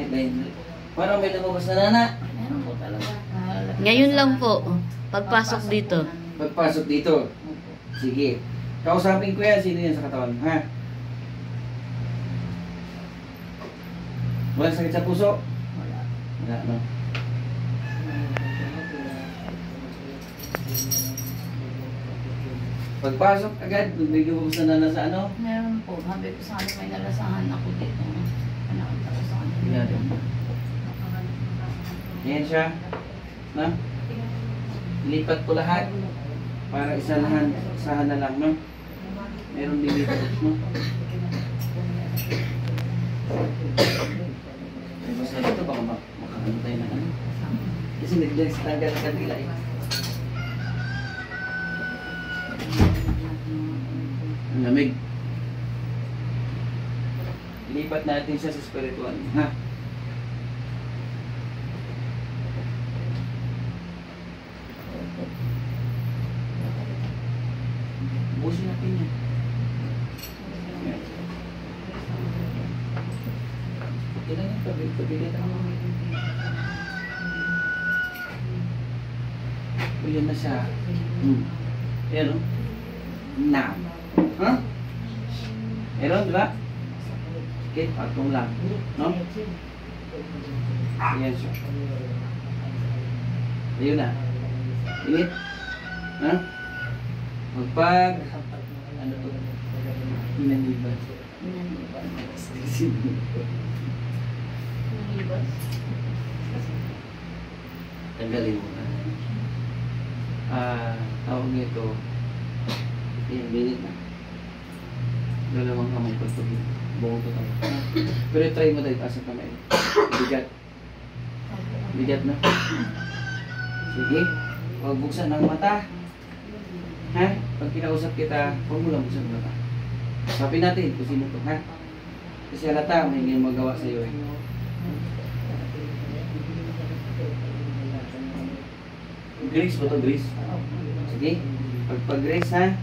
Ganyan. Parang may lumabas na nana. Meron po talaga. Ngayon lang po, pagpasok dito. Pagpasok dito. Sige. Kausapin ko yan. Sino yan sa katawan? Ha? Walang sakit sa puso? Wala. Wala, no? Pagpasok agad, may lumabas na nana sa ano? Meron po. Sabi ko sa akin, may nalasahan ako dito. Nakita ko sa akin. Tingnan. Yan siya. Na? Lipat ko lahat. Para isahan na lang, no? Meron din dito, no? Ay, basta dito baka makakano tayo na ano? Kasi nagdang sa tagal sa kabila eh. Ang lamig. Ilipat natin siya sa spiritual, ha? Busin natin yan. Ilan yung pabilit ang mga yun na siya. Ayan o. Na. Ha? Meron, di ba? Okay, patong lang. No? Ayan siya. Ayun na. Init. Ha? Magpag ano to? Inaniban. Inaniban. Tanggalin mo na. Tawag nito. Ayan, minute na. Dalawang kamay pagtugin. Buong to tayo. Pero try mo dahil asa kamay. Bigat. Bigat na. Sige. Huwag buksan ng mata. Ha? Pag kinausap kita, huwag mo lang buksan ng mata. Sabi natin kung sino to, ha? Kasi halata, may hindi magawa sa iyo eh. Grease ba to? Grease? Sige. Pagpag-grease, ha?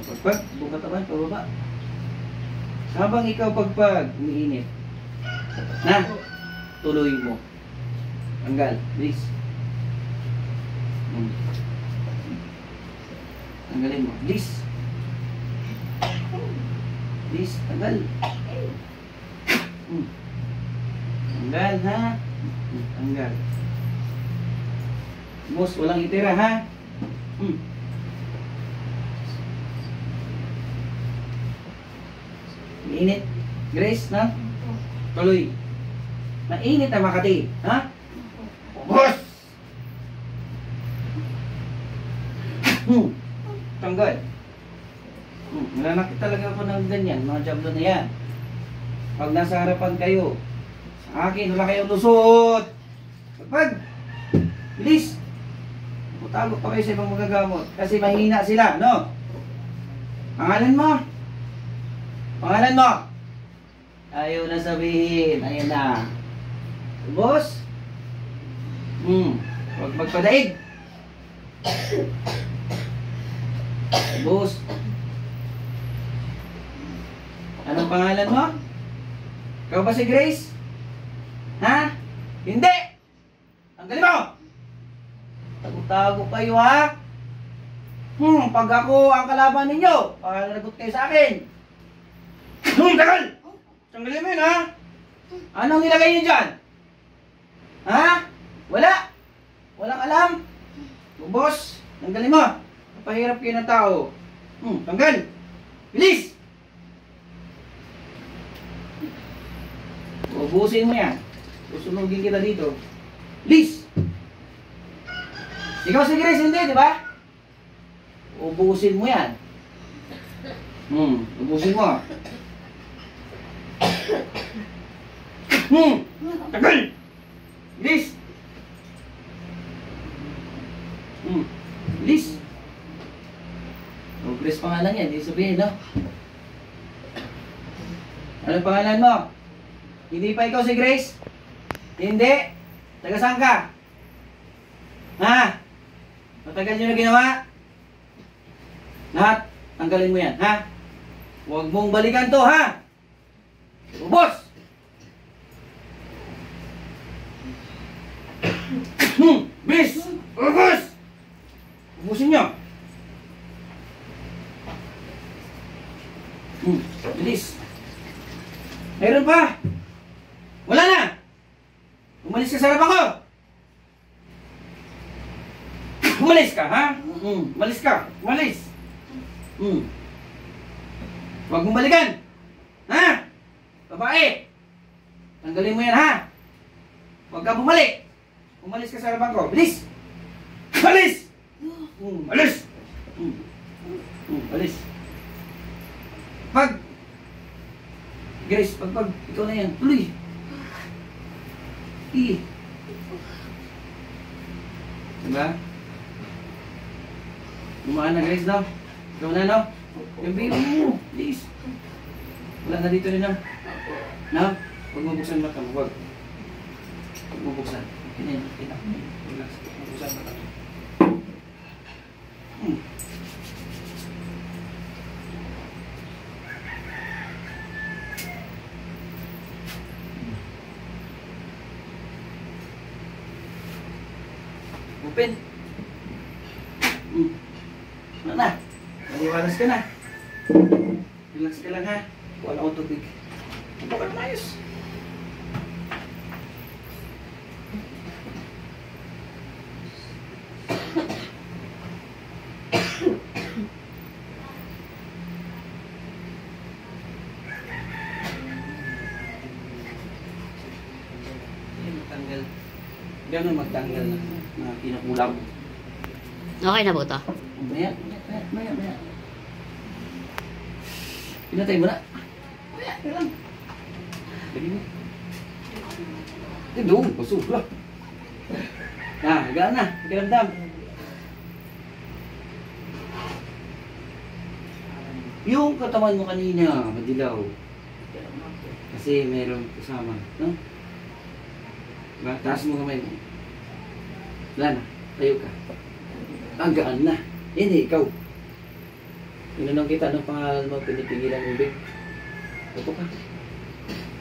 Pagpag, buka taban, pababa. Habang ikaw pagpag, umiinit. Na, tuloy mo. Tanggal, grease. Tanggalin mo. Grease. Grease, tanggal. Tanggal, ha? Tanggal. Boss, walang itira, ha? Mainit. Grace, na? Tuloy. Mainit na Makati, ha? Boss! Tanggal. Nananakit talaga ako ng ganyan, mga jablo na yan. Pag nasa harapan kayo, sa akin, wala kayong lusot. Pag, bilis. Tago pa kayo sa ibang magagamot. Kasi mahina sila, no? Pangalan mo? Pangalan mo? Ayaw na sabihin. Ayan na. Boss? Huwag magpadaig. Boss? Anong pangalan mo? Ikaw ba si Grace? Ha? Hindi! Tanggalin mo! Tago-tago kayo, ha? Pag ako ang kalaban ninyo, lagot kayo sa akin. Tagal! Tanggalin mo yun, ha? Anong nilagay niyo dyan? Ha? Wala? Walang alam? Boss, tanggalin mo. Napahirap kayo ng tao. Tanggal! Bilis! Ubusin mo yan. Susunugin kita dito. Bilis! Ikaw si Grace, hindi, di ba? Ubusin mo yan. Ubusin mo. Tagal! Bilis! Bilis! Grace pangalan yan, hindi sabihin, no? Anong pangalan mo? Hindi pa ikaw si Grace? Hindi? Taga saan ka? Ha? Matagal nyo na ginawa? Lahat, tanggalin mo yan, ha? Huwag mong balikan to, ha? Ubos! Mayroon pa. Wala na. Umalis ka sa harapan ko. Umalis ka, ha? Umalis ka. Umalis. Huwag mong balikan. Ha? Babae. Tanggalin mo yan, ha? Huwag ka bumalik. Umalis ka sa harapan ko. Bilis. Alis. Alis. Alis. Grace, pag, ikaw na yan. Tuloy. Diba? Gumaan na, Grace, no? Ikaw na, no? Yung baby mo. Please. Wala na dito rin, no? No? Huwag mo buksan mata mo. Huwag. Huwag mo buksan. Kinain. Relax. Huwag mo buksan mata mo. Open. Ano na? Maliwalas ka na. Relax ka lang, ha? Wala akong tubig. Ano ka naman ayos? Magtanggal. Gano'n magtanggal na kinukulam. Okay na po to? Maya. Pinatay mo na. Maya lang. Dali mo. Doon, pasubla. Gaan na. Pakiramdam. Yung katawan mo kanina, madilaw. Kasi mayroong kasama, no? Diba? Taas mo kamay mo. Wala na. Tayo ka. Ang gaan na. Hindi, ikaw. Inanong kita ng pangalan mo, pinipigilan mo, babe. Upo ka.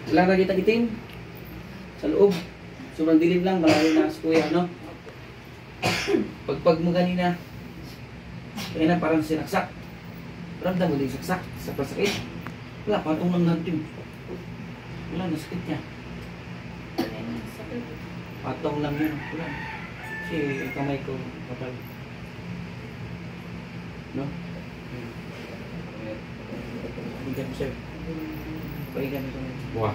Wala na kita itim. Sa loob. Sobrang dilim lang, malayo na sa kuya, no? Pagpag mo kanina, kaya na parang sinaksak. Ramdam mo din saksak, sa pasakit. Wala, patong lang natin. Wala, nasakit niya. Patong lang yun. Wala. Kasi kamay ko, kapal. No? Pahigan mo, sir. Pahigan mo kamay. Buwa.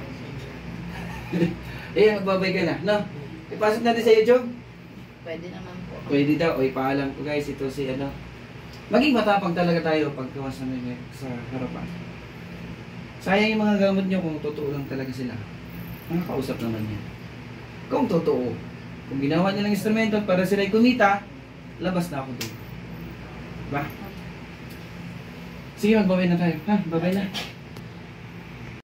Eh, magbabay ka na, no? Ipasok natin sa YouTube. Pwede naman po. Pwede daw. O, ipaalam ko guys, ito si ano. Maging matapang talaga tayo pag gawas na may sa harapan. Sayang yung mga gamot nyo kung totoo lang talaga sila. Nakakausap naman yan. Kung totoo. Kung ginawa niya ng instrumento para sila'y kumita, labas na ako doon. Diba? Sige, magbabay na tayo. Ha? Babay na.